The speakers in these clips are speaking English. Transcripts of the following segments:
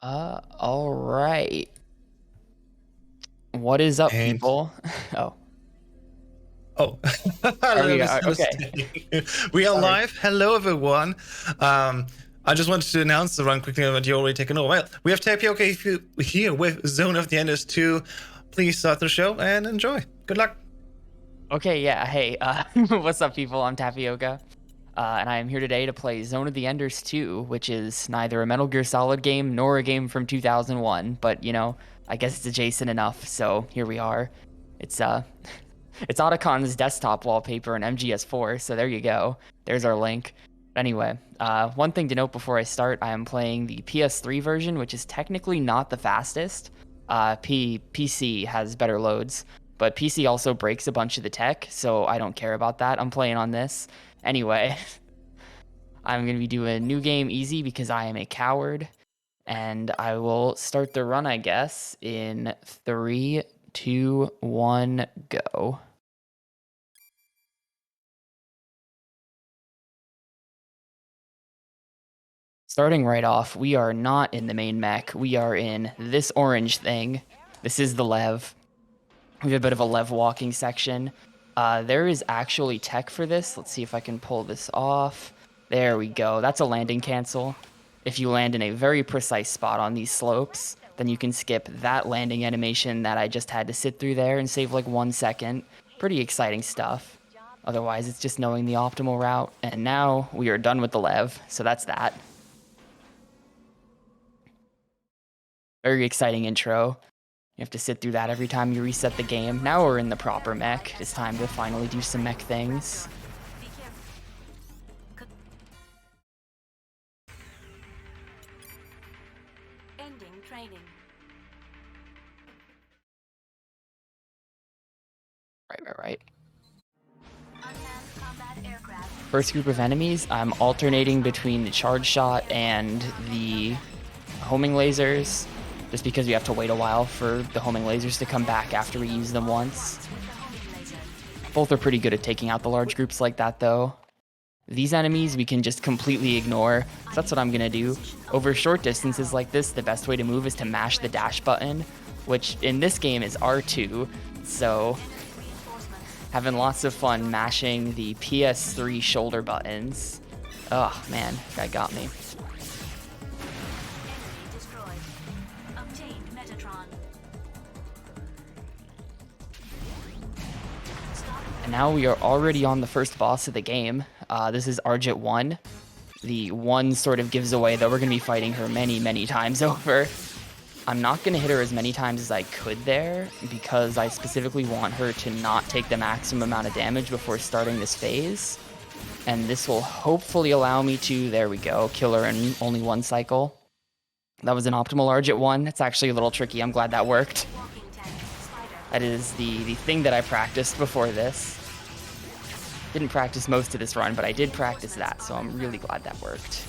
All right. What is up, And people? Oh, oh, are hello, we? Okay. misunderstanding. We are Sorry. live. Hello, everyone. I just wanted to announce the run quickly that you're already taken over. Well, we have Tapioca here with Zone of the Enders 2. Please start the show and enjoy. Good luck. Okay. Yeah. Hey. What's up, people? I'm Tapioca, and I am here today to play Zone of the Enders 2, which is neither a Metal Gear Solid game nor a game from 2001. But I guess it's adjacent enough. So here we are. It's it's Otacon's desktop wallpaper in MGS4. So there you go. There's our link. Anyway, one thing to note before I start, I am playing the PS3 version, which is technically not the fastest. PC has better loads, but PC also breaks a bunch of the tech, so I don't care about that. I'm playing on this. Anyway, I'm going to be doing new game easy because I am a coward, and I will start the run, I guess, in 3, 2, 1, go. Starting right off, we are not in the main mech. We are in this orange thing. This is the Lev. We have a bit of a Lev walking section. There is actually tech for this. Let's see if I can pull this off. There we go. That's a landing cancel. If you land in a very precise spot on these slopes, then you can skip that landing animation that I just had to sit through there and save like 1 second. Pretty exciting stuff. Otherwise, it's just knowing the optimal route. And now we are done with the Lev, so that's that. Very exciting intro. You have to sit through that every time you reset the game. Now we're in the proper mech. It's time to finally do some mech things. Ending training. Right. Unmanned combat aircraft. First group of enemies, I'm alternating between the charge shot and the homing lasers, just because we have to wait a while for the homing lasers to come back after we use them once. Both are pretty good at taking out the large groups like that, though. These enemies we can just completely ignore, so that's what I'm gonna do. Over short distances like this, the best way to move is to mash the dash button, which in this game is R2, so having lots of fun mashing the PS3 shoulder buttons. Oh man, guy got me. And now we are already on the first boss of the game. This is Argent 1. The 1 sort of gives away that we're going to be fighting her many, many times over. I'm not going to hit her as many times as I could there, because I specifically want her to not take the maximum amount of damage before starting this phase. And this will hopefully allow me to, there we go, kill her in only 1 cycle. That was an optimal Argent 1. It's actually a little tricky. I'm glad that worked. That is the thing that I practiced before this. Didn't practice most of this run, but I did practice that, so I'm really glad that worked.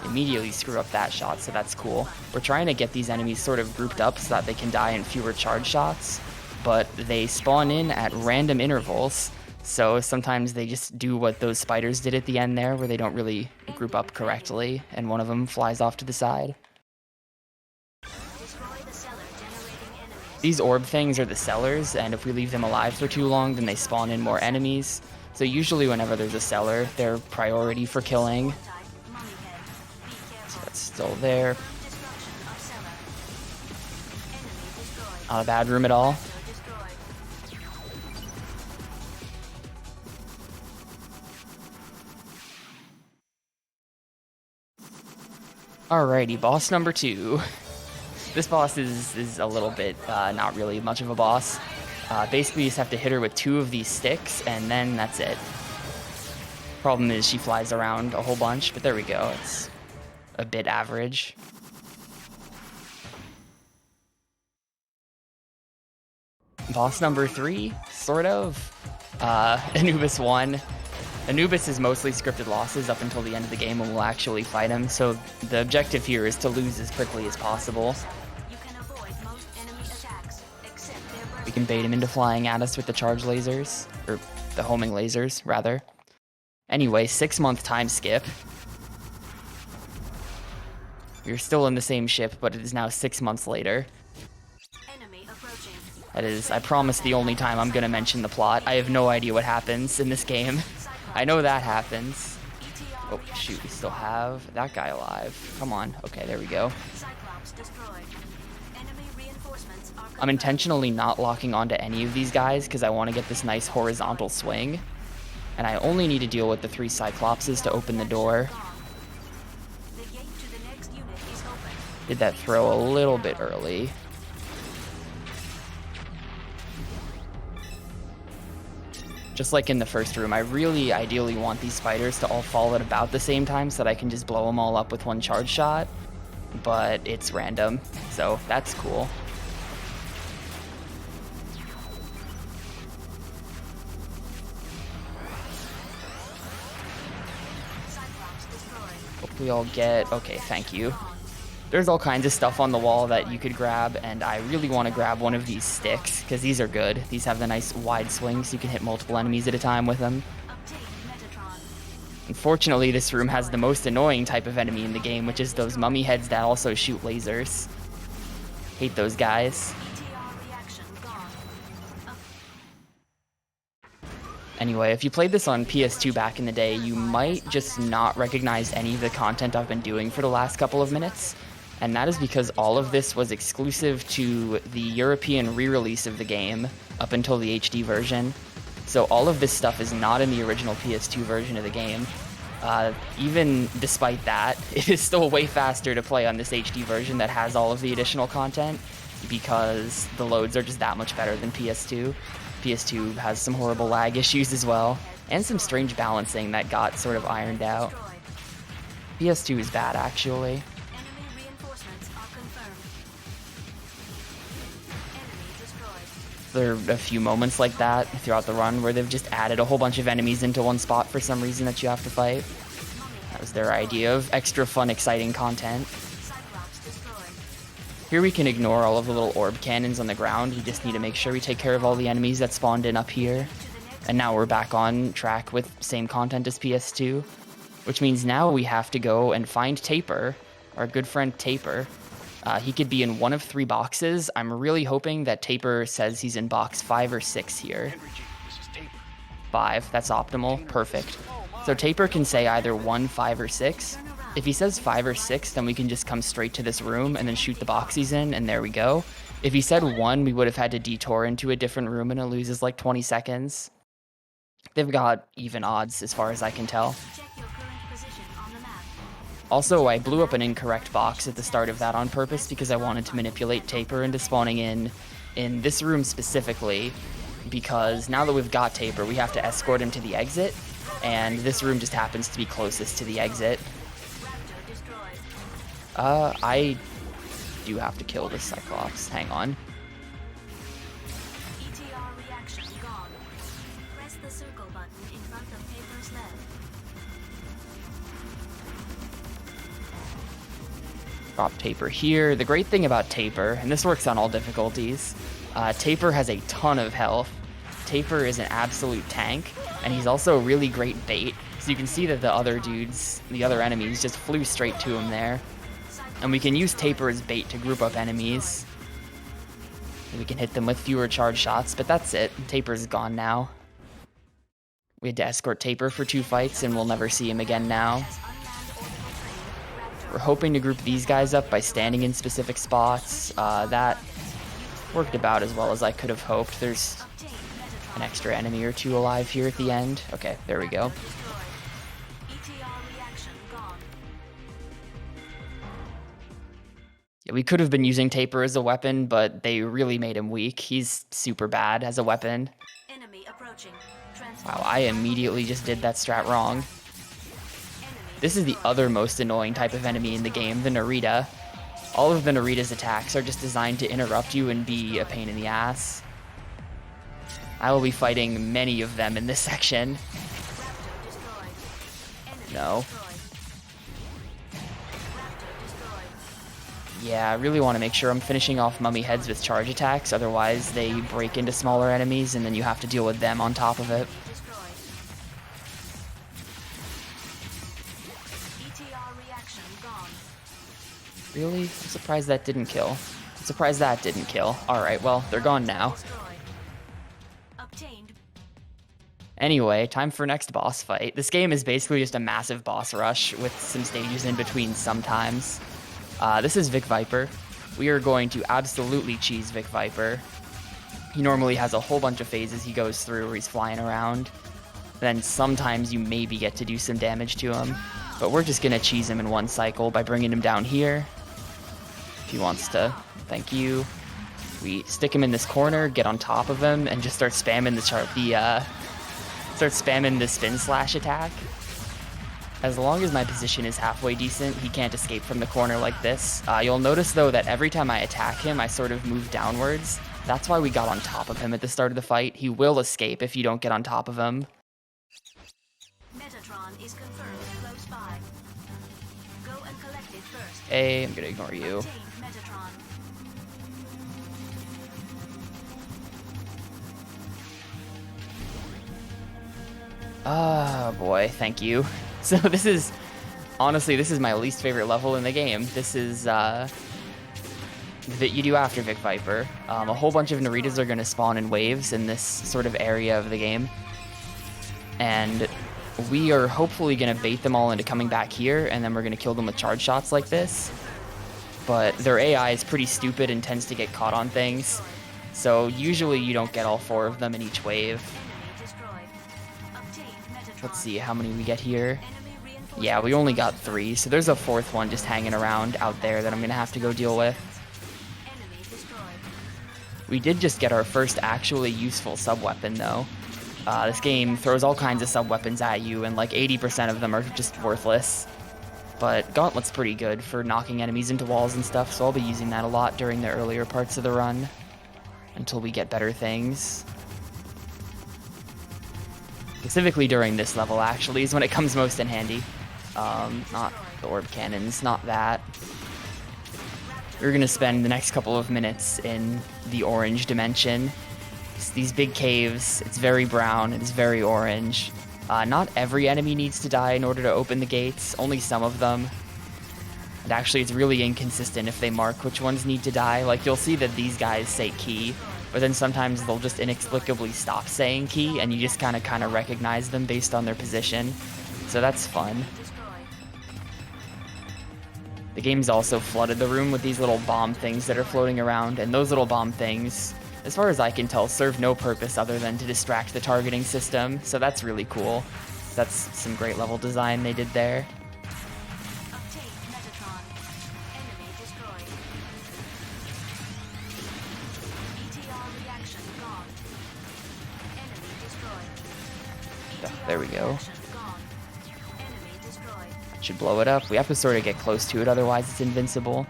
Immediately screw up that shot, so that's cool. We're trying to get these enemies sort of grouped up so that they can die in fewer charge shots, but they spawn in at random intervals, so sometimes they just do what those spiders did at the end there, where they don't really group up correctly, and one of them flies off to the side. These orb things are the sellers, and if we leave them alive for too long, then they spawn in more enemies. So usually whenever there's a seller, they're priority for killing. So that's still there. Not a bad room at all. Alrighty, boss number 2. This boss is a little bit not really much of a boss. Basically, you just have to hit her with 2 of these sticks, and then that's it. Problem is, she flies around a whole bunch, but there we go. It's a bit average. Boss number 3, sort of. Anubis 1. Anubis is mostly scripted losses up until the end of the game when we'll actually fight him, so the objective here is to lose as quickly as possible. We can bait him into flying at us with the charge lasers, or the homing lasers, rather. Anyway, 6-month time skip. We're still in the same ship, but it is now 6 months later. Enemy approaching. That is, I promise, the only time I'm gonna mention the plot. I have no idea what happens in this game. I know that happens. Oh, shoot, we still have that guy alive. Come on. Okay, there we go. Cyclops destroyed. Enemy reinforcements are I'm intentionally not locking onto any of these guys because I want to get this nice horizontal swing. And I only need to deal with the 3 Cyclopses to open the door. The gate to the next unit is open. Did that throw a little bit early. Just like in the first room, I really ideally want these fighters to all fall at about the same time so that I can just blow them all up with one charge shot. But it's random, so that's cool. Cyclops destroyed. Hopefully I'll get... Okay, thank you. There's all kinds of stuff on the wall that you could grab, and I really want to grab one of these sticks, because these are good. These have the nice wide swing, so you can hit multiple enemies at a time with them. Obtain Metatron. Unfortunately, this room has the most annoying type of enemy in the game, which is those mummy heads that also shoot lasers. Hate those guys. ETR reaction gone. Anyway, if you played this on PS2 back in the day, you might just not recognize any of the content I've been doing for the last couple of minutes. And that is because all of this was exclusive to the European re-release of the game up until the HD version. So all of this stuff is not in the original PS2 version of the game. Even despite that, it is still way faster to play on this HD version that has all of the additional content because the loads are just that much better than PS2. PS2 has some horrible lag issues as well, and some strange balancing that got sort of ironed out. Destroyed. PS2 is bad, actually. Enemy reinforcements are confirmed. Enemy destroyed. There are a few moments like that throughout the run where they've just added a whole bunch of enemies into one spot for some reason that you have to fight. That was their idea of extra fun, exciting content. Cyclops destroyed. Here we can ignore all of the little orb cannons on the ground. We just need to make sure we take care of all the enemies that spawned in up here. And now we're back on track with same content as PS2, which means now we have to go and find Taper, our good friend Taper. He could be in one of 3 boxes. I'm really hoping that Taper says he's in box 5 or 6 here. 5, that's optimal, perfect. So Taper can say either 1, 5, or 6. If he says 5 or 6, then we can just come straight to this room and then shoot the box he's in, and there we go. If he said 1, we would have had to detour into a different room, and it loses like 20 seconds. They've got even odds as far as I can tell. Check your current position on the map. Also, I blew up an incorrect box at the start of that on purpose because I wanted to manipulate Taper into spawning in this room specifically, because now that we've got Taper, we have to escort him to the exit, and this room just happens to be closest to the exit. Raptor destroyed. I do have to kill this Cyclops. Hang on. ETR reaction gone. Press the circle button in front of Taper's left. Drop Taper here. The great thing about Taper, and this works on all difficulties, Taper has a ton of health. Taper is an absolute tank, and he's also a really great bait. So you can see that the other dudes, the other enemies, just flew straight to him there. And we can use Taper as bait to group up enemies. We can hit them with fewer charge shots, but that's it. Taper's gone now. We had to escort Taper for 2 fights, and we'll never see him again now. As unmanned orbital train, Raptor We're hoping to group these guys up by standing in specific spots. That worked about as well as I could have hoped. There's obtain an Metatron. extra enemy or 2 alive here at the end. Okay, there we go. Destroyed. ETR reaction gone. Yeah, we could have been using Taper as a weapon, but they really made him weak. He's super bad as a weapon. Enemy approaching. Wow, I immediately just did that strat wrong. Enemy This is the other most annoying type of enemy in the game, the Narita. All of the Narita's attacks are just designed to interrupt you and be a pain in the ass. I will be fighting many of them in this section. Raptor destroyed. Enemy No. destroyed. Raptor destroyed. Yeah, I really want to make sure I'm finishing off mummy heads with charge attacks, otherwise they break into smaller enemies and then you have to deal with them on top of it. Destroyed. ETR reaction gone. Really? I'm surprised that didn't kill. I'm surprised that didn't kill. Alright, well, they're gone now. Obtained. Anyway, time for next boss fight. This game is basically just a massive boss rush with some stages in between sometimes. This is Vic Viper. We are going to absolutely cheese Vic Viper. He normally has a whole bunch of phases he goes through where he's flying around. Then sometimes you maybe get to do some damage to him. But we're just going to cheese him in one cycle by bringing him down here. If he wants to. Thank you. We stick him in this corner, get on top of him, and just start spamming the spin slash attack. As long as my position is halfway decent, he can't escape from the corner like this. You'll notice though that every time I attack him, I sort of move downwards. That's why we got on top of him at the start of the fight. He will escape if you don't get on top of him. Metatron is confirmed close by. Go and collect it first. Hey, I'm gonna ignore you. Obtained Metatron. Ah, boy, thank you. So this is, honestly, this is my least favorite level in the game. This is, that you do after Vic Viper. A whole bunch of Naritas are going to spawn in waves in this sort of area of the game. And we are hopefully going to bait them all into coming back here, and then we're going to kill them with charge shots like this. But their AI is pretty stupid and tends to get caught on things. So usually you don't get all 4 of them in each wave. Enemy destroyed. Obtained Metatron. Let's see how many we get here. Enemy reinforcements. Yeah, we only got 3, so there's a 4th one just hanging around out there that I'm going to have to go deal with. Enemy destroyed. We did just get our first actually useful sub-weapon, though. This game throws all kinds of sub-weapons at you, and like 80% of them are just worthless. But Gauntlet's pretty good for knocking enemies into walls and stuff, so I'll be using that a lot during the earlier parts of the run. Until we get better things. Specifically during this level, actually, is when it comes most in handy. Not the orb cannons, not that. We're gonna spend the next couple of minutes in the orange dimension. It's these big caves, it's very brown, it's very orange. Not every enemy needs to die in order to open the gates, only some of them. And actually it's really inconsistent if they mark which ones need to die. Like, you'll see that these guys say key, but then sometimes they'll just inexplicably stop saying key, and you just kind of recognize them based on their position. So that's fun. The game's also flooded the room with these little bomb things that are floating around, and those little bomb things, as far as I can tell, serve no purpose other than to distract the targeting system, so that's really cool. That's some great level design they did there. Obtained Metatron. Enemy destroyed. ETR reaction gone. Enemy destroyed. Oh, there we go. Reaction gone. Enemy destroyed. Should blow it up. We have to sort of get close to it, otherwise it's invincible.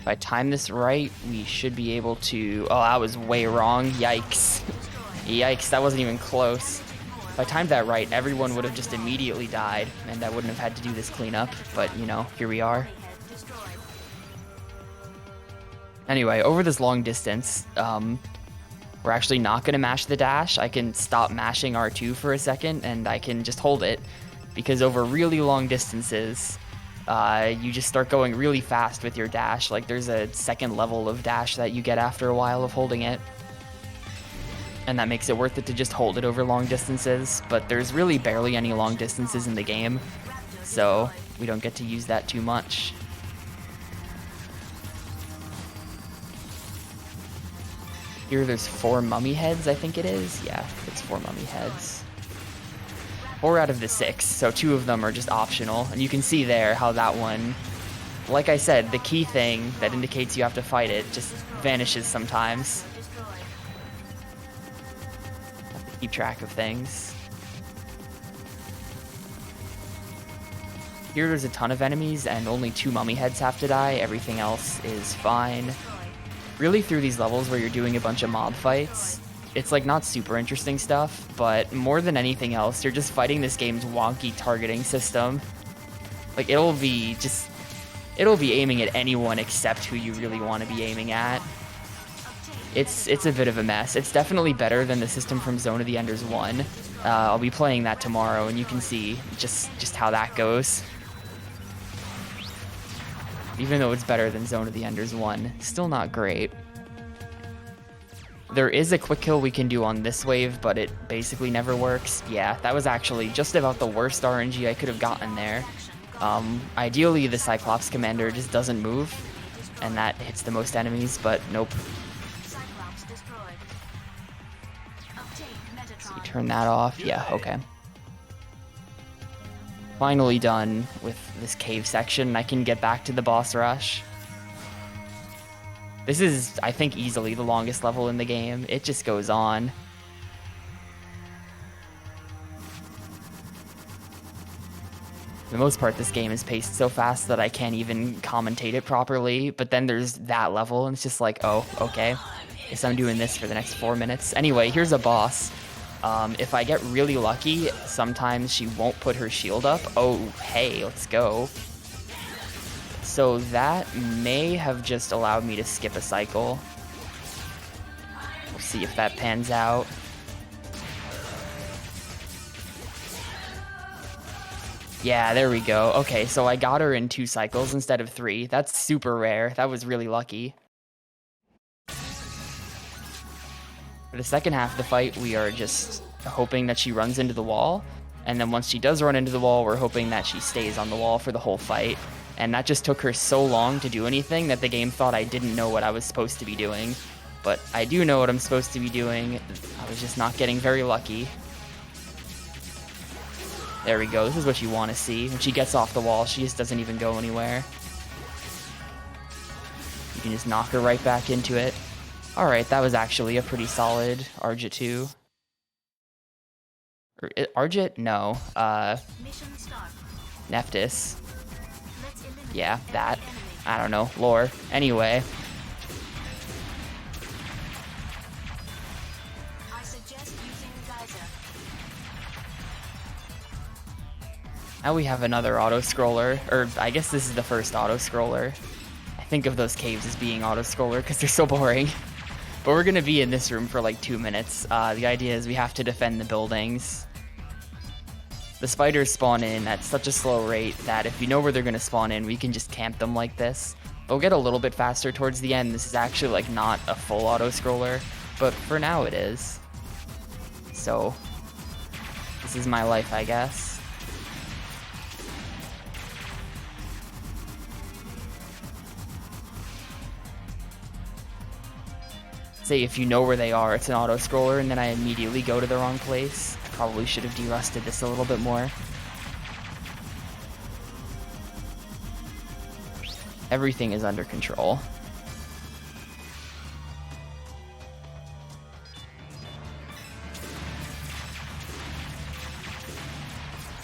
If I time this right, we should be able to... Oh, I was way wrong. Yikes. Yikes, that wasn't even close. If I timed that right, everyone would have just immediately died, and I wouldn't have had to do this cleanup. But, you know, here we are. Anyway, over this long distance, we're actually not going to mash the dash. I can stop mashing R2 for a second, and I can just hold it. Because over really long distances... you just start going really fast with your dash. Like, there's a second level of dash that you get after a while of holding it. And that makes it worth it to just hold it over long distances. But there's really barely any long distances in the game, so we don't get to use that too much. Here there's 4 mummy heads, I think it is. Yeah, it's 4 mummy heads. 4 out of the 6, so 2 of them are just optional. And you can see there how that one, like I said, the key thing that indicates you have to fight it just vanishes sometimes. Have to keep track of things. Here there's a ton of enemies and only 2 mummy heads have to die. Everything else is fine. Really, through these levels where you're doing a bunch of mob fights, it's like not super interesting stuff, but more than anything else, you're just fighting this game's wonky targeting system. Like, it'll be aiming at anyone except who you really want to be aiming at. It's a bit of a mess. It's definitely better than the system from Zone of the Enders 1, I'll be playing that tomorrow, and you can see just how that goes. Even though it's better than Zone of the Enders 1, still not great. There is a quick kill we can do on this wave, but it basically never works. Yeah, that was actually just about the worst RNG I could have gotten there. Ideally, the Cyclops commander just doesn't move, and that hits the most enemies, but nope. Cyclops destroyed. Obtained So Metatron. we turn that off. Yeah, okay. Finally done with this cave section. I can get back to the boss rush. This is, I think, easily the longest level in the game. It just goes on. For the most part, this game is paced so fast that I can't even commentate it properly, but then there's that level, and it's just like, oh, okay. Guess I'm doing this for the next 4 minutes. Anyway, here's a boss. If I get really lucky, sometimes she won't put her shield up. Oh, hey, let's go. So that may have just allowed me to skip a cycle. We'll see if that pans out. Yeah, there we go. Okay, so I got her in 2 cycles instead of 3. That's super rare. That was really lucky. For the second half of the fight, we are just hoping that she runs into the wall. And then once she does run into the wall, we're hoping that she stays on the wall for the whole fight. And that just took her so long to do anything that the game thought I didn't know what I was supposed to be doing. But I do know what I'm supposed to be doing. I was just not getting very lucky. There we go. This is what you want to see. When she gets off the wall, she just doesn't even go anywhere. You can just knock her right back into it. Alright, that was actually a pretty solid RJ2. RJ? No. Mission start. Nephthys. Let's eliminate Yeah, that. every enemy. I don't know. Lore. Anyway. I suggest using Geyser. Now we have another auto-scroller. Or, I guess this is the first auto-scroller. I think of those caves as being auto-scroller because they're so boring. But we're going to be in this room for like 2 minutes. The idea is we have to defend the buildings. The spiders spawn in at such a slow rate that if you know where they're going to spawn in, we can just camp them like this. They'll get a little bit faster towards the end. This is actually like not a full auto-scroller, but for now it is. So, this is my life, I guess. Say if you know where they are, it's an auto-scroller, and then I immediately go to the wrong place. I probably should have de-rusted this a little bit more. Everything is under control.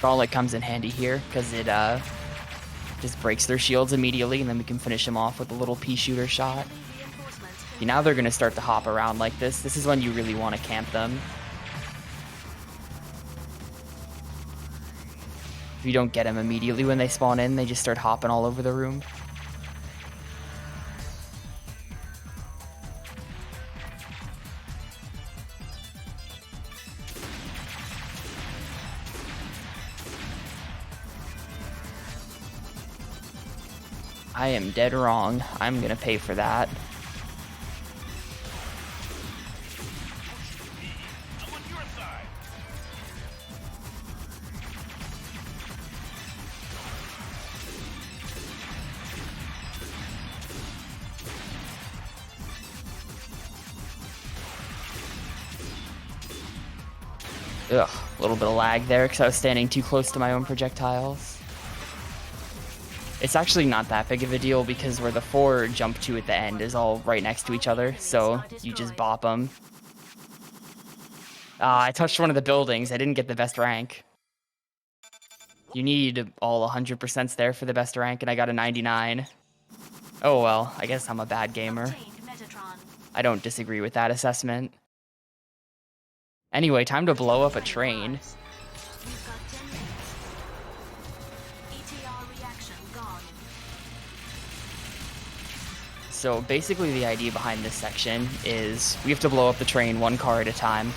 Garlic comes in handy here, because it just breaks their shields immediately, and then we can finish them off with a little pea shooter shot. Reinforcements. See, now they're going to start to hop around like this. This is when you really want to camp them. If you don't get them immediately when they spawn in, they just start hopping all over the room. I am dead wrong. I'm going to pay for that. Ugh, a little bit of lag there because I was standing too close to my own projectiles. It's actually not that big of a deal because where the 4 jump to at the end is all right next to each other, so you just bop them. I touched one of the buildings. I didn't get the best rank. You need all 100% there for the best rank, and I got a 99. Oh well, I guess I'm a bad gamer. Obtained Metatron. I don't disagree with that assessment. Anyway, time to blow up a train. We've got 10 minutes. ETR reaction gone. So basically the idea behind this section is we have to blow up the train 1 car at a time.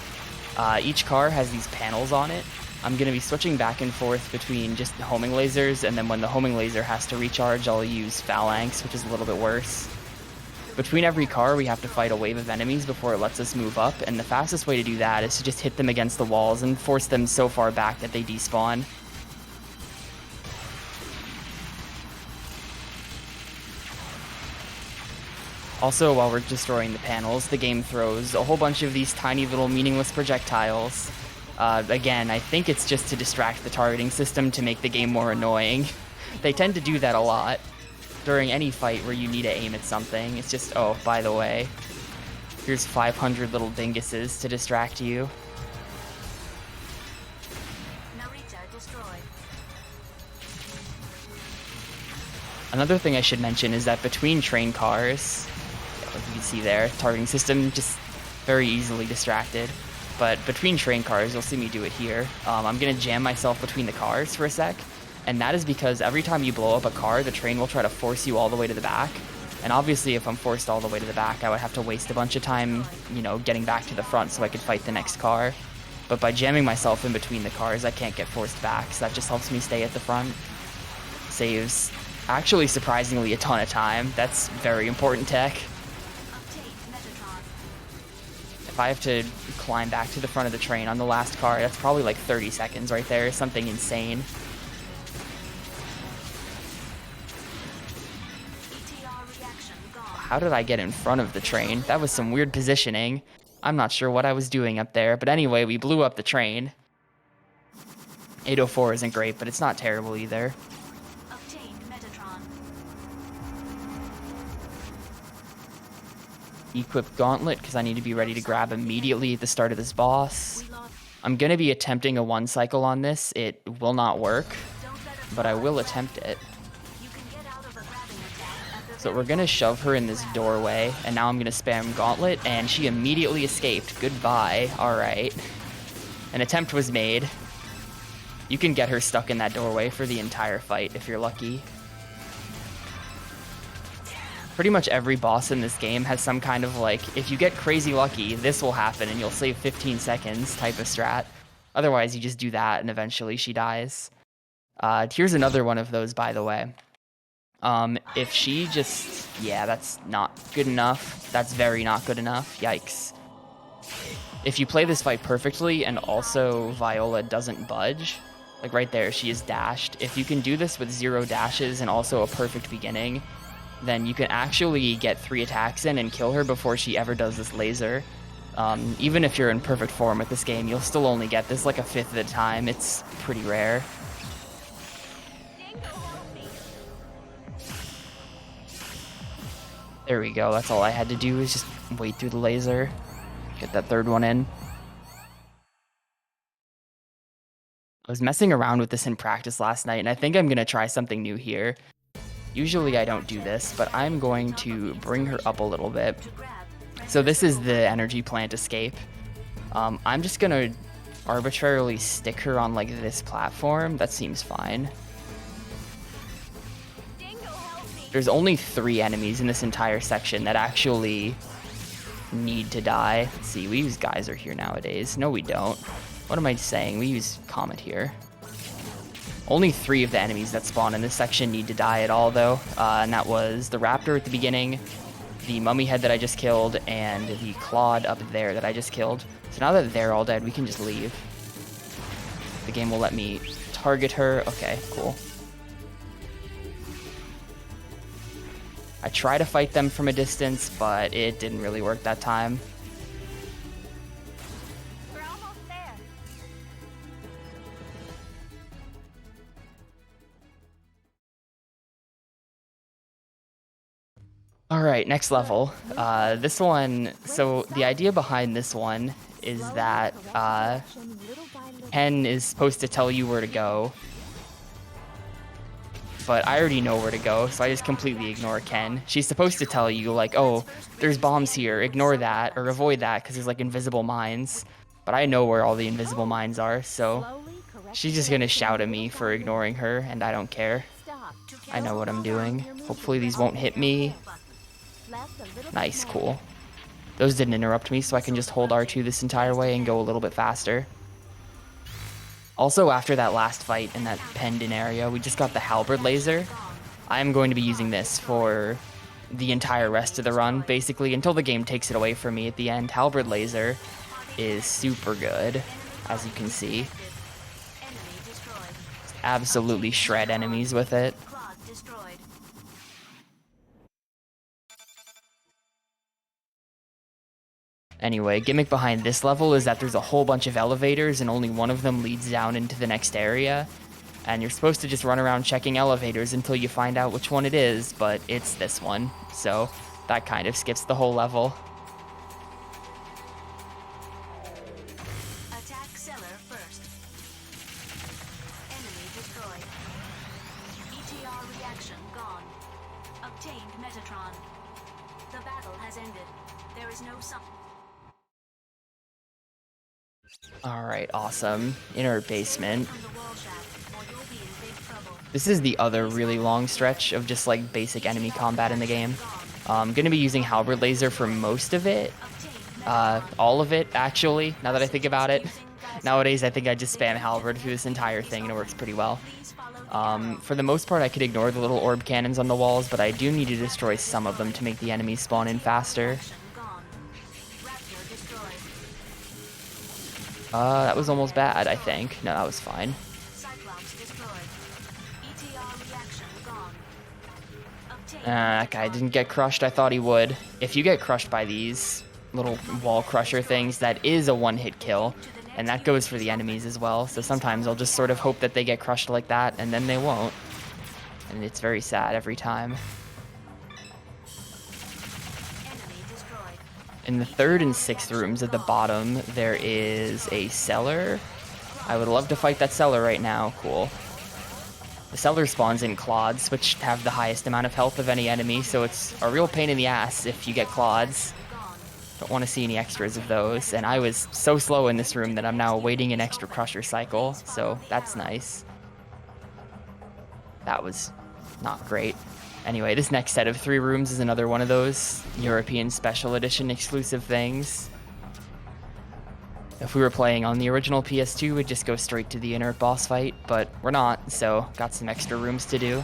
Each car has these panels on it. I'm going to be switching back and forth between just homing lasers, and then when the homing laser has to recharge, I'll use phalanx, which is a little bit worse. Between every car, we have to fight a wave of enemies before it lets us move up, and the fastest way to do that is to just hit them against the walls and force them so far back that they despawn. Also, while we're destroying the panels, the game throws a whole bunch of these tiny little meaningless projectiles. Again, I think it's just to distract the targeting system to make the game more annoying. They tend to do that a lot. During any fight where you need to aim at something, it's just, oh, by the way, here's 500 little dinguses to distract you. Narita destroyed. Another thing I should mention is that between train cars, like you can see there, targeting system just very easily distracted. But between train cars, you'll see me do it here. I'm going to jam myself between the cars for a sec. And that is because every time you blow up a car, the train will try to force you all the way to the back. And obviously, if I'm forced all the way to the back, I would have to waste a bunch of time, you know, getting back to the front so I could fight the next car. But by jamming myself in between the cars, I can't get forced back, so that just helps me stay at the front. Saves, actually, surprisingly, a ton of time. That's very important tech. If I have to climb back to the front of the train on the last car, that's probably like 30 seconds right there, something insane. How did I get in front of the train? That was some weird positioning. I'm not sure what I was doing up there, but anyway, we blew up the train. 804 isn't great, but it's not terrible either. Equip Gauntlet, because I need to be ready to grab immediately at the start of this boss. I'm going to be attempting a one cycle on this. It will not work, but I will attempt it. So we're going to shove her in this doorway, and now I'm going to spam Gauntlet, and she immediately escaped. Goodbye. Alright. An attempt was made. You can get her stuck in that doorway for the entire fight if you're lucky. Pretty much every boss in this game has some kind of like, if you get crazy lucky, this will happen and you'll save 15 seconds type of strat. Otherwise, you just do that and eventually she dies. Here's another one of those, by the way. If she just, yeah, that's not good enough. That's very not good enough. Yikes. If you play this fight perfectly and also Viola doesn't budge, like right there, she is dashed. If you can do this with 0 dashes and also a perfect beginning, then you can actually get 3 attacks in and kill her before she ever does this laser. Even if you're in perfect form with this game, you'll still only get this like a 1/5 of the time. It's pretty rare. There we go. That's all I had to do is just wait through the laser. Get that 3rd one in. I was messing around with this in practice last night, and I think I'm going to try something new here. Usually I don't do this, but I'm going to bring her up a little bit. So this is the energy plant escape. I'm just going to arbitrarily stick her on like this platform. That seems fine. There's only 3 enemies in this entire section that actually need to die. Let's see, we use Geyser here nowadays. No, we don't. What am I saying? We use Comet here. Only 3 of the enemies that spawn in this section need to die at all, though. And that was the Raptor at the beginning, the Mummy Head that I just killed, and the Claude up there that I just killed. So now that they're all dead, we can just leave. The game will let me target her. Okay, cool. I try to fight them from a distance, but it didn't really work that time. We're almost there. All right, next level. This one, so the idea behind this one is that Ken is supposed to tell you where to go, but I already know where to go, so I just completely ignore Ken. She's supposed to tell you, like, oh, there's bombs here, ignore that, or avoid that, because there's, like, invisible mines. But I know where all the invisible mines are, so she's just gonna shout at me for ignoring her, and I don't care. I know what I'm doing. Hopefully these won't hit me. Nice, cool. Those didn't interrupt me, so I can just hold R2 this entire way and go a little bit faster. Also, after that last fight in that penned-in area, we just got the Halberd Laser. I'm going to be using this for the entire rest of the run, basically, until the game takes it away from me at the end. Halberd Laser is super good, as you can see. Absolutely shred enemies with it. Anyway, gimmick behind this level is that there's a whole bunch of elevators and only one of them leads down into the next area. And you're supposed to just run around checking elevators until you find out which one it is, but it's this one. So that kind of skips the whole level. Attack Cellar first. Enemy destroyed. ETR reaction gone. Obtained Metatron. The battle has ended. There is no sum. Alright, awesome. Inner basement. This is the other really long stretch of just like basic enemy combat in the game. I'm gonna be using Halberd Laser for most of it. All of it, actually, now that I think about it. Nowadays, I think I just spam Halberd through this entire thing and it works pretty well. For the most part, I could ignore the little orb cannons on the walls, but I do need to destroy some of them to make the enemies spawn in faster. That was almost bad, I think. No, that was fine. That guy didn't get crushed. I thought he would. If you get crushed by these little wall crusher things, that is a one-hit kill. And that goes for the enemies as well. So sometimes I'll just sort of hope that they get crushed like that, and then they won't. And it's very sad every time. In the 3rd and 6th rooms at the bottom, there is a cellar. I would love to fight that cellar right now. Cool. The cellar spawns in clods, which have the highest amount of health of any enemy, so it's a real pain in the ass if you get clods. Don't want to see any extras of those. And I was so slow in this room that I'm now waiting an extra crusher cycle, so that's nice. That was not great. Anyway, this next set of 3 rooms is another one of those European Special Edition exclusive things. If we were playing on the original PS2, we'd just go straight to the inert boss fight, but we're not, so got some extra rooms to do.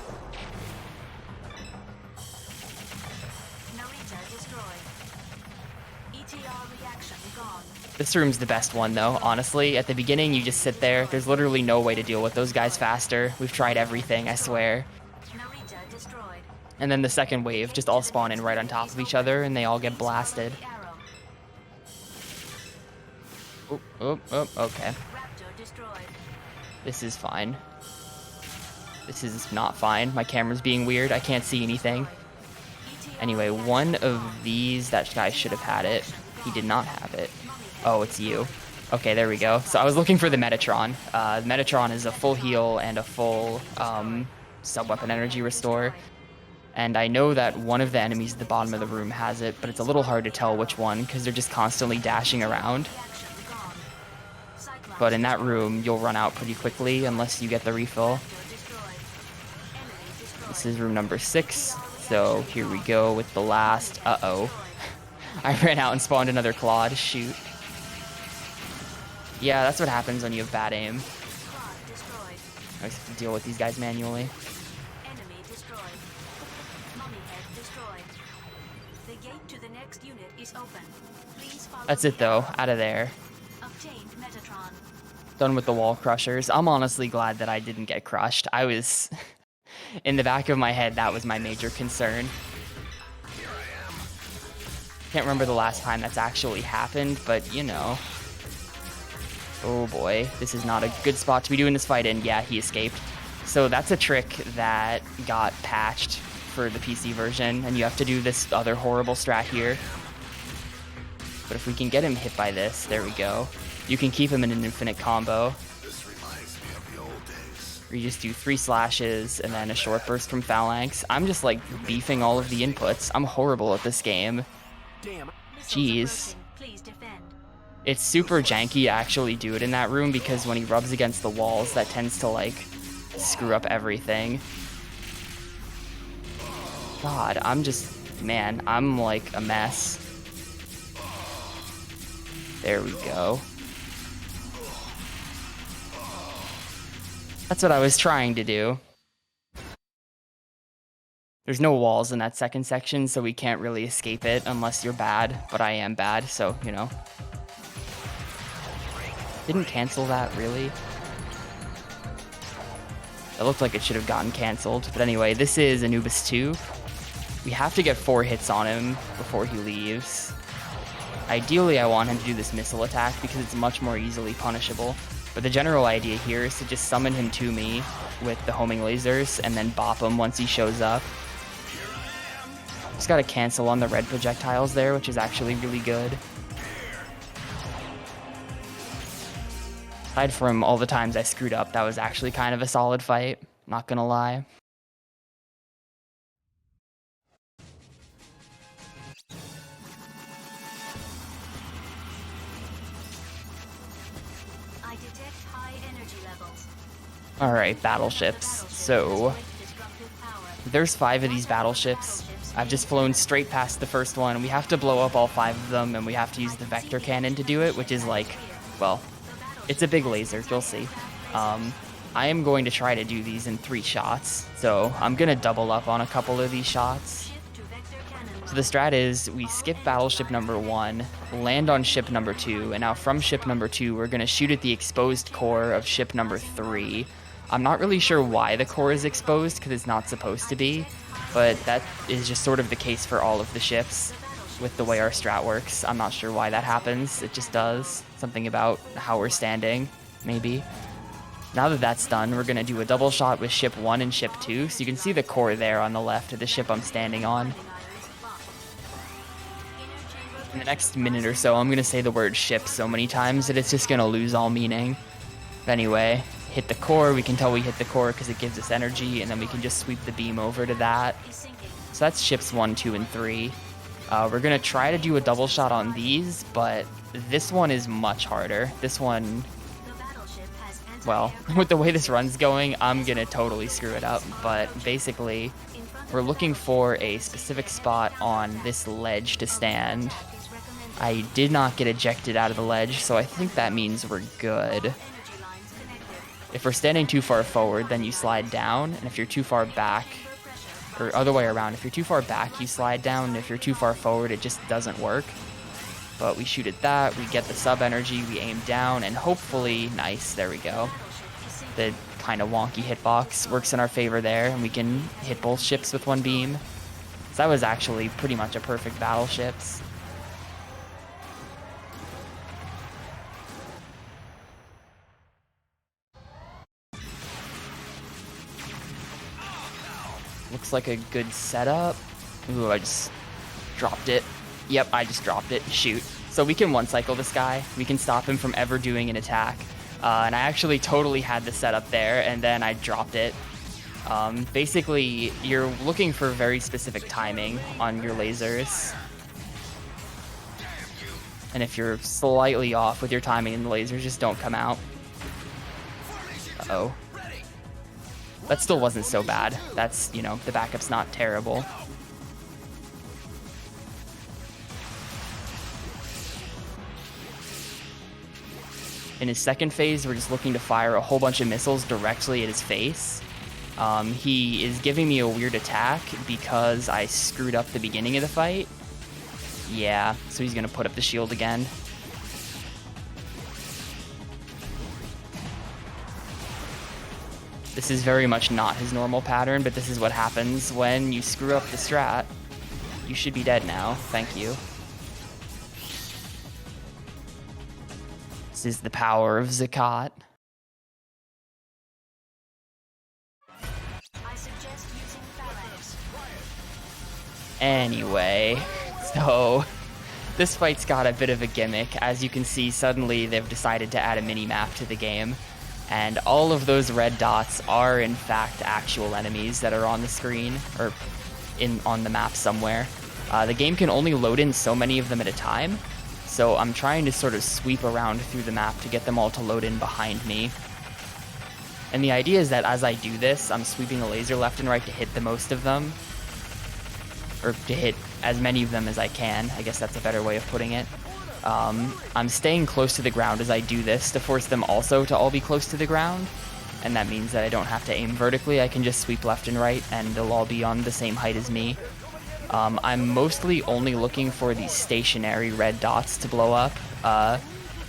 This room's the best one, though, honestly. At the beginning, you just sit there. There's literally no way to deal with those guys faster. We've tried everything, I swear. And then the second wave just all spawn in right on top of each other, and they all get blasted. Oh, okay. This is fine. This is not fine. My camera's being weird. I can't see anything. Anyway, one of these, that guy should have had it. He did not have it. Oh, it's you. Okay, there we go. So I was looking for the Metatron. Metatron is a full heal and a full sub-weapon energy restore. And I know that one of the enemies at the bottom of the room has it, but it's a little hard to tell which one because they're just constantly dashing around. But in that room, you'll run out pretty quickly unless you get the refill. This is room number 6. So here we go with the last... Uh-oh. I ran out and spawned another Claude. Shoot. Yeah, that's what happens when you have bad aim. I just have to deal with these guys manually. That's it, though. Out of there. Done with the wall crushers. I'm honestly glad that I didn't get crushed. I was... in the back of my head, that was my major concern. Can't remember the last time that's actually happened, but you know. Oh boy, this is not a good spot to be doing this fight in. Yeah, he escaped. So that's a trick that got patched for the PC version, and you have to do this other horrible strat here. But if we can get him hit by this, there we go. You can keep him in an infinite combo. Where you just do 3 slashes and then a short burst from Phalanx. I'm just like beefing all of the inputs. I'm horrible at this game. Jeez. It's super janky to actually do it in that room because when he rubs against the walls, that tends to like screw up everything. God, I'm just, man, I'm like a mess. There we go. That's what I was trying to do. There's no walls in that second section, so we can't really escape it unless you're bad, but I am bad, so, you know. Didn't cancel that, really? It looked like it should have gotten canceled, but anyway, this is Anubis 2. We have to get 4 hits on him before he leaves. Ideally, I want him to do this missile attack because it's much more easily punishable. But the general idea here is to just summon him to me with the homing lasers and then bop him once he shows up. Just gotta cancel on the red projectiles there, which is actually really good. Aside from all the times I screwed up, that was actually kind of a solid fight, not gonna lie. I detect high energy levels. Alright, battleships. So, there's 5 of these battleships. I've just flown straight past the first one. We have to blow up all 5 of them, and we have to use the vector cannon to do it, which is like, well, it's a big laser, you'll see. I am going to try to do these in 3 shots, so I'm going to double up on a couple of these shots. So the strat is we skip battleship number 1, land on ship number 2, and now from ship number 2, we're going to shoot at the exposed core of ship number 3. I'm not really sure why the core is exposed, because it's not supposed to be, but that is just sort of the case for all of the ships with the way our strat works. I'm not sure why that happens, it just does. Something about how we're standing, maybe. Now that that's done, we're going to do a double shot with ship 1 and ship 2, so you can see the core there on the left of the ship I'm standing on. In the next minute or so, I'm going to say the word ship so many times that it's just going to lose all meaning. But anyway, hit the core. We can tell we hit the core because it gives us energy, and then we can just sweep the beam over to that. So that's ships 1, 2, and 3. We're going to try to do a double shot on these, but this one is much harder. This one, well, with the way this run's going, I'm going to totally screw it up. But basically, we're looking for a specific spot on this ledge to stand. I did not get ejected out of the ledge, so I think that means we're good. If we're standing too far forward, then you slide down, and if you're too far back, or other way around, if you're too far back, you slide down, and if you're too far forward, it just doesn't work. But we shoot at that, we get the sub energy, we aim down, and hopefully, nice, there we go. The kind of wonky hitbox works in our favor there, and we can hit both ships with one beam. So that was actually pretty much a perfect battleships. Looks like a good setup. Ooh, I just dropped it. Yep, I just dropped it. Shoot. So we can one-cycle this guy. We can stop him from ever doing an attack. And I actually totally had the setup there, and then I dropped it. Basically, you're looking for very specific timing on your lasers. And if you're slightly off with your timing and the lasers just don't come out. Uh-oh. That still wasn't so bad. That's, you know, the backup's not terrible. In his second phase, we're just looking to fire a whole bunch of missiles directly at his face. He is giving me a weird attack because I screwed up the beginning of the fight. Yeah, so he's gonna put up the shield again. This is very much not his normal pattern, but this is what happens when you screw up the strat. You should be dead now. Thank you. This is the power of Zakat. Anyway, so this fight's got a bit of a gimmick. As you can see, suddenly they've decided to add a mini-map to the game. And all of those red dots are, in fact, actual enemies that are on the screen, or on the map somewhere. The game can only load in so many of them at a time, so I'm trying to sort of sweep around through the map to get them all to load in behind me. And the idea is that as I do this, I'm sweeping the laser left and right to hit the most of them, or to hit as many of them as I can. I guess that's a better way of putting it. I'm staying close to the ground as I do this to force them also to all be close to the ground. And that means that I don't have to aim vertically. I can just sweep left and right, and they'll all be on the same height as me. I'm mostly only looking for these stationary red dots to blow up.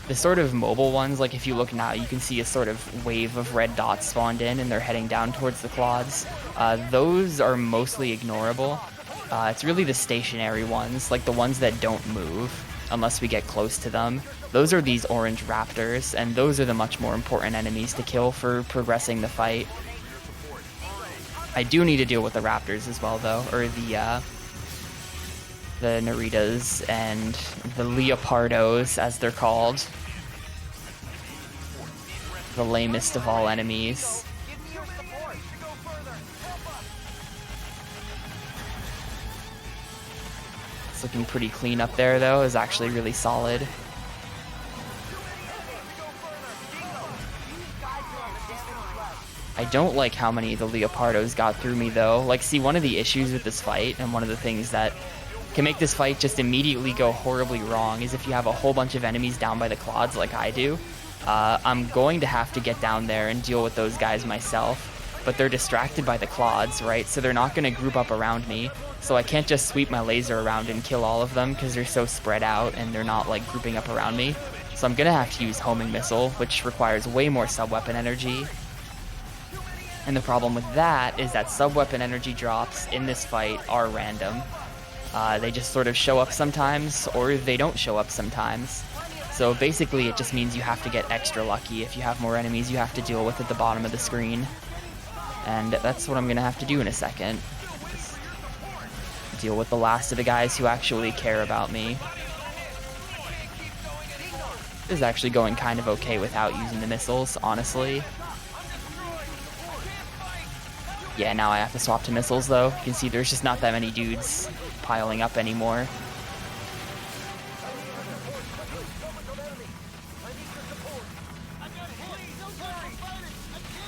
The sort of mobile ones, like if you look now, you can see a sort of wave of red dots spawned in, and they're heading down towards the clods. Those are mostly ignorable. It's really the stationary ones, like the ones that don't move unless we get close to them. Those are these orange raptors, and those are the much more important enemies to kill for progressing the fight. I do need to deal with the raptors as well, though, or the Naritas and the Leopardos, as they're called. The lamest of all enemies. It's looking pretty clean up there, though. It's actually really solid. I don't like how many of the Leopardos got through me, though. Like, see, one of the issues with this fight, and one of the things that can make this fight just immediately go horribly wrong, is if you have a whole bunch of enemies down by the clods like I do. I'm going to have to get down there and deal with those guys myself, but they're distracted by the clods, right? So they're not going to group up around me, so I can't just sweep my laser around and kill all of them because they're so spread out and they're not, like, grouping up around me. So I'm going to have to use homing missile, which requires way more sub-weapon energy. And the problem with that is that sub-weapon energy drops in this fight are random. They just sort of show up sometimes, or they don't show up sometimes. So basically it just means you have to get extra lucky if you have more enemies you have to deal with at the bottom of the screen. And that's what I'm going to have to do in a second. Just deal with the last of the guys who actually care about me. This is actually going kind of okay without using the missiles, honestly. Yeah, now I have to swap to missiles, though. You can see there's just not that many dudes piling up anymore.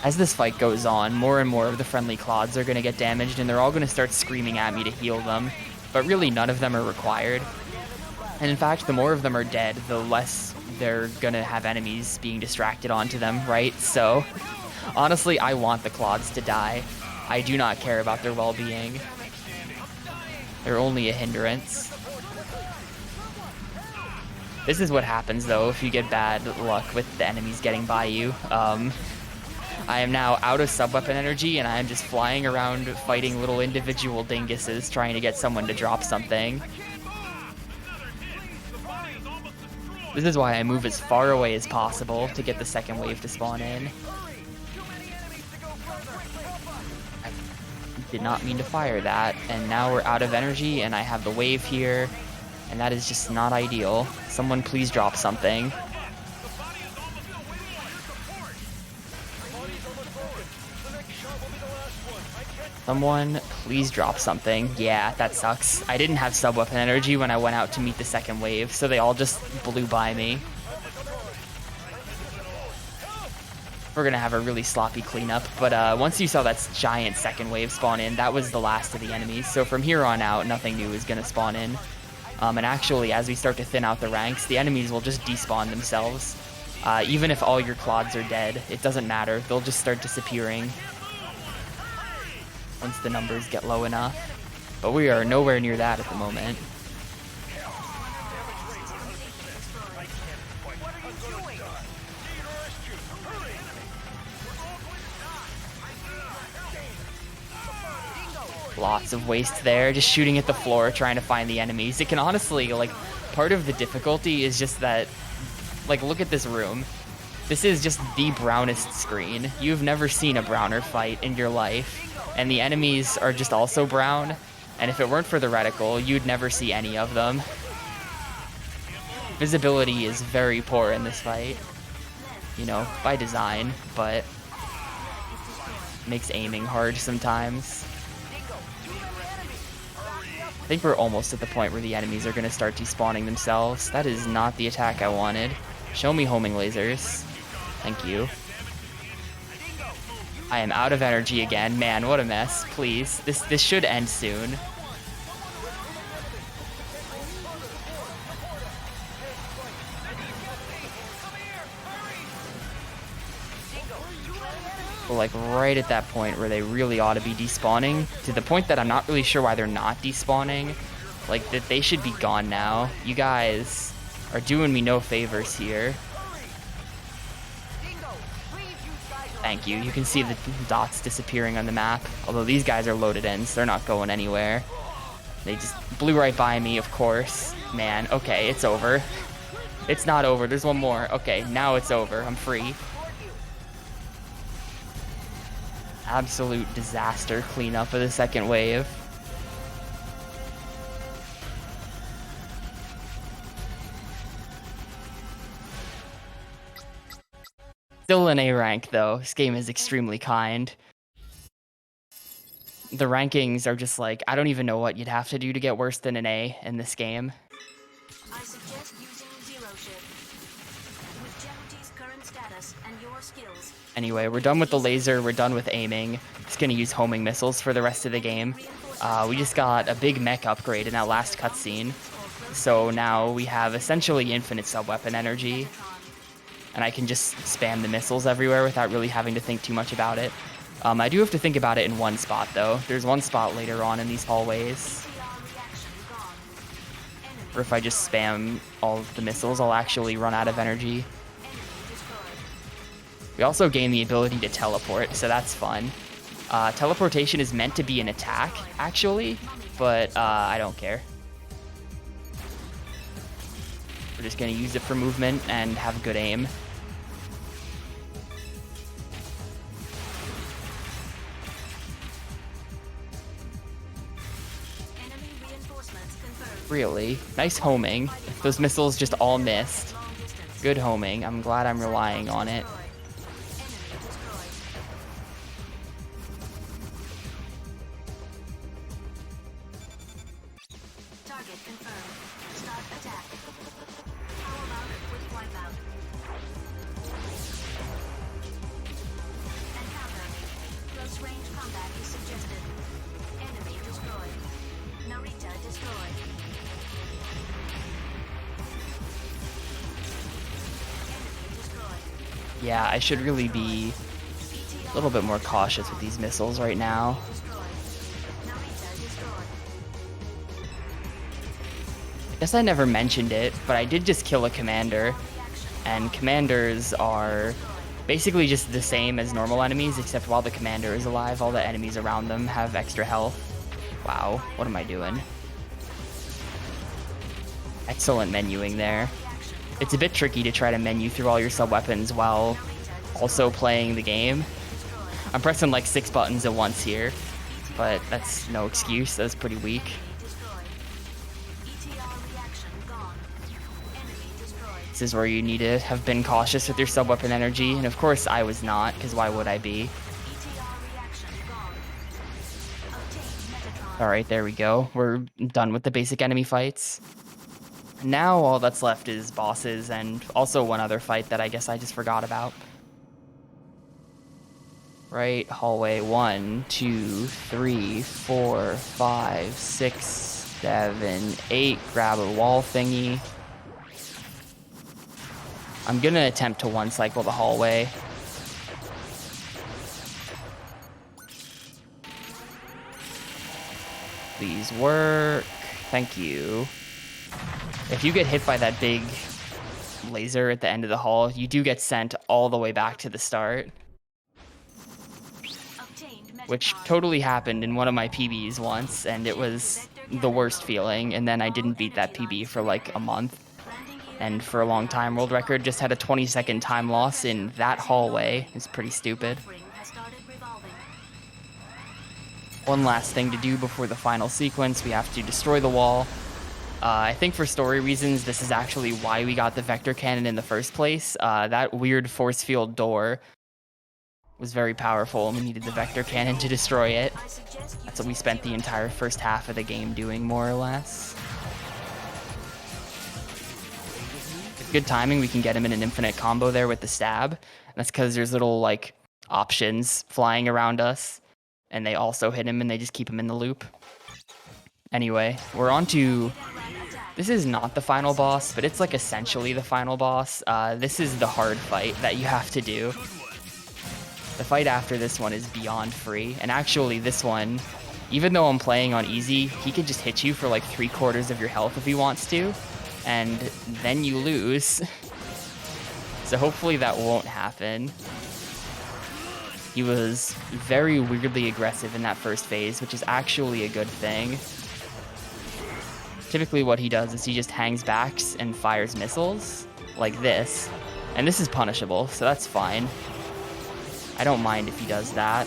As this fight goes on, more and more of the friendly clods are going to get damaged, and they're all going to start screaming at me to heal them. But really, none of them are required. And in fact, the more of them are dead, the less they're going to have enemies being distracted onto them, right? So, honestly, I want the clods to die. I do not care about their well-being. They're only a hindrance. This is what happens, though, if you get bad luck with the enemies getting by you. I am now out of sub-weapon energy, and I am just flying around fighting little individual dinguses trying to get someone to drop something. This is why I move as far away as possible to get the second wave to spawn in. Did not mean to fire that, and now we're out of energy and I have the wave here, and that is just not ideal. Someone please drop something. Someone please drop something. Yeah, that sucks. I didn't have sub-weapon energy when I went out to meet the second wave, so they all just blew by me. We're gonna have a really sloppy cleanup, but once you saw that giant second wave spawn in, that was the last of the enemies. So from here on out, nothing new is gonna spawn in. And actually, as we start to thin out the ranks, the enemies will just despawn themselves. Even if all your clods are dead, it doesn't matter. They'll just start disappearing once the numbers get low enough. But we are nowhere near that at the moment. Lots of waste there, just shooting at the floor, trying to find the enemies. It can honestly, like, part of the difficulty is just that, like, look at this room. This is just the brownest screen. You've never seen a browner fight in your life. And the enemies are just also brown. And if it weren't for the reticle, you'd never see any of them. Visibility is very poor in this fight. You know, by design, but makes aiming hard sometimes. I think we're almost at the point where the enemies are going to start despawning themselves. That is not the attack I wanted. Show me homing lasers. Thank you. I am out of energy again. Man, what a mess. Please. This should end soon. like right at that point where they really ought to be despawning, to the point that I'm not really sure why they're not despawning. Like, that they should be gone now. You guys are doing me no favors here. Thank you. You can see the dots disappearing on the map. Although these guys are loaded in, so they're not going anywhere. They just blew right by me, of course. Man, okay, it's over. It's not over. There's one more. Okay, now it's over. I'm free. Absolute disaster cleanup of the second wave. Still an A rank, though. This game is extremely kind. The rankings are just like, I don't even know what you'd have to do to get worse than an A in this game. I suggest using Zero Shift. With Gemti's current status and your skills. Anyway, we're done with the laser, we're done with aiming. Just gonna use homing missiles for the rest of the game. We just got a big mech upgrade in that last cutscene. So now we have essentially infinite sub-weapon energy. And I can just spam the missiles everywhere without really having to think too much about it. I do have to think about it in one spot, though. There's one spot later on in these hallways where if I just spam all of the missiles, I'll actually run out of energy. We also gain the ability to teleport, so that's fun. Teleportation is meant to be an attack, actually, but I don't care. We're just going to use it for movement and have good aim. Really? Nice homing. Those missiles just all missed. Good homing. I'm glad I'm relying on it. Target confirmed. Start attack. Power out with wipeout. Encounter. Close range combat is suggested. Enemy destroyed. Narita destroyed. Enemy destroyed. Yeah, I should really be a little bit more cautious with these missiles right now. I guess I never mentioned it, but I did just kill a commander, and commanders are basically just the same as normal enemies, except while the commander is alive, all the enemies around them have extra health. Wow, what am I doing? Excellent menuing there. It's a bit tricky to try to menu through all your sub-weapons while also playing the game. I'm pressing like 6 buttons at once here, but that's no excuse, that's pretty weak. This is where you need to have been cautious with your sub-weapon energy, and of course I was not, because why would I be? Alright, there we go. We're done with the basic enemy fights. Now all that's left is bosses, and also one other fight that I guess I just forgot about. Right, hallway 1, 2, 3, 4, 5, 6, 7, 8. Grab a wall thingy. I'm gonna attempt to one-cycle the hallway. Please work. Thank you. If you get hit by that big laser at the end of the hall, you do get sent all the way back to the start. Which totally happened in one of my PBs once, and it was the worst feeling, and then I didn't beat that PB for like a month. And for a long time, world record just had a 20-second time loss in that hallway. It's pretty stupid. One last thing to do before the final sequence, we have to destroy the wall. I think for story reasons, this is actually why we got the vector cannon in the first place. That weird force field door was very powerful, and we needed the vector cannon to destroy it. That's what we spent the entire first half of the game doing, more or less. With good timing, we can get him in an infinite combo there with the stab. And that's because there's little, like, options flying around us, and they also hit him, and they just keep him in the loop. Anyway, we're on to... This is not the final boss, but it's, like, essentially the final boss. This is the hard fight that you have to do. The fight after this one is beyond free, and actually this one, even though I'm playing on easy, he can just hit you for like 3/4 of your health if he wants to, and then you lose. So hopefully that won't happen. He was very weirdly aggressive in that first phase, which is actually a good thing. Typically what he does is he just hangs back and fires missiles, like this. And this is punishable, so that's fine. I don't mind if he does that.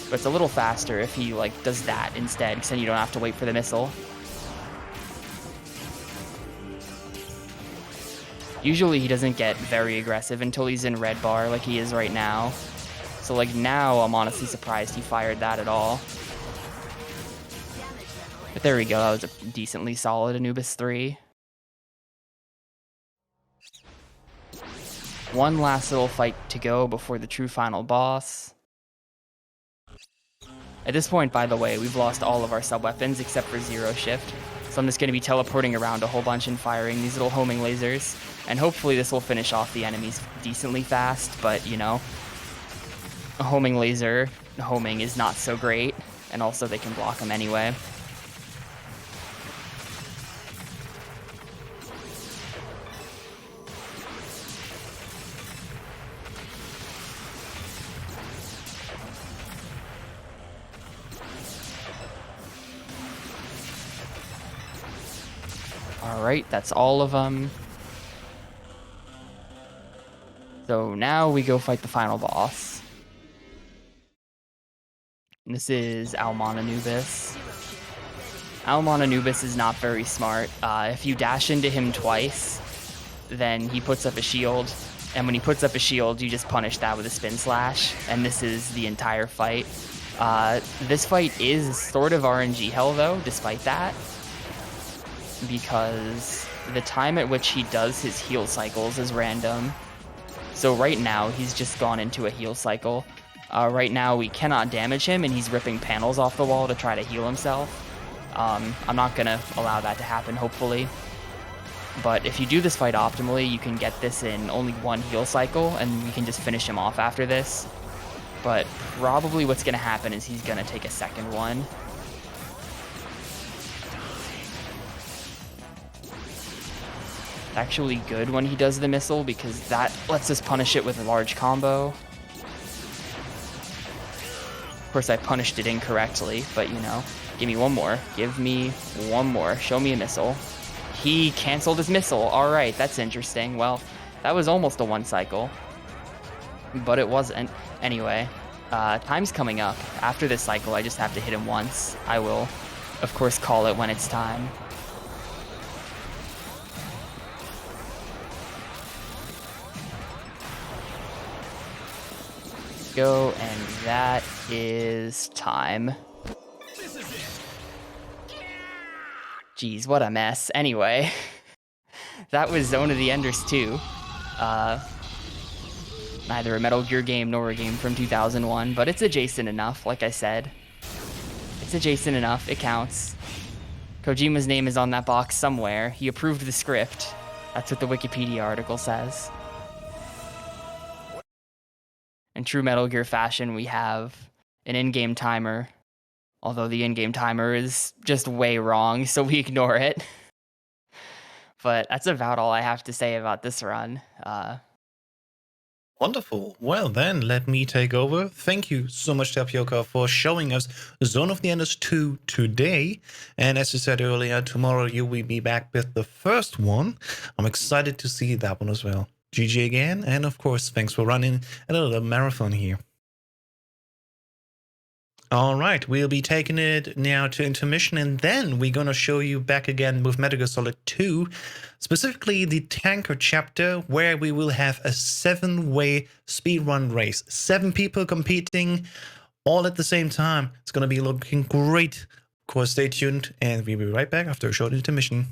But it's a little faster if he like does that instead, because then you don't have to wait for the missile. Usually he doesn't get very aggressive until he's in red bar like he is right now. So like now I'm honestly surprised he fired that at all. But there we go, that was a decently solid Anubis 3. One last little fight to go before the true final boss. At this point, by the way, we've lost all of our sub-weapons except for Zero Shift. So I'm just going to be teleporting around a whole bunch and firing these little homing lasers. And hopefully this will finish off the enemies decently fast, but you know, a homing laser homing is not so great, and also they can block them anyway. Alright, that's all of them. So now we go fight the final boss. And this is Almon Anubis. Almon Anubis is not very smart. If you dash into him twice, then he puts up a shield. And when he puts up a shield, you just punish that with a spin slash. And this is the entire fight. This fight is sort of RNG hell though, despite that. Because the time at which he does his heal cycles is random. So right now, he's just gone into a heal cycle. Right now, we cannot damage him, and he's ripping panels off the wall to try to heal himself. I'm not going to allow that to happen, hopefully. But if you do this fight optimally, you can get this in only one heal cycle, and you can just finish him off after this. But probably what's going to happen is he's going to take a second one. Actually good when he does the missile because that lets us punish it with a large combo. Of course I punished it incorrectly, but you know, give me one more. Give me one more. Show me a missile. He canceled his missile. Alright, that's interesting. Well, that was almost a one cycle. But it wasn't. Anyway, time's coming up. After this cycle, I just have to hit him once. I will, of course, call it when it's time. Go, and that is time. Jeez, what a mess. Anyway, that was Zone of the Enders 2. Neither a Metal Gear game nor a game from 2001, but it's adjacent enough, like I said. It's adjacent enough, it counts. Kojima's name is on that box somewhere. He approved the script. That's what the Wikipedia article says. In true Metal Gear fashion, we have an in-game timer, although the in-game timer is just way wrong, so we ignore it. But that's about all I have to say about this run. Wonderful. Well, then let me take over. Thank you so much, Tapioca, for showing us Zone of the Enders 2 today. And as you said earlier, tomorrow you will be back with the first one. I'm excited to see that one as well. GG again, and of course, thanks for running a little marathon here. All right, we'll be taking it now to intermission, and then we're going to show you back again with Metal Gear Solid 2, specifically the Tanker chapter, where we will have a 7-way speedrun race. 7 people competing all at the same time. It's going to be looking great. Of course, stay tuned, and we'll be right back after a short intermission.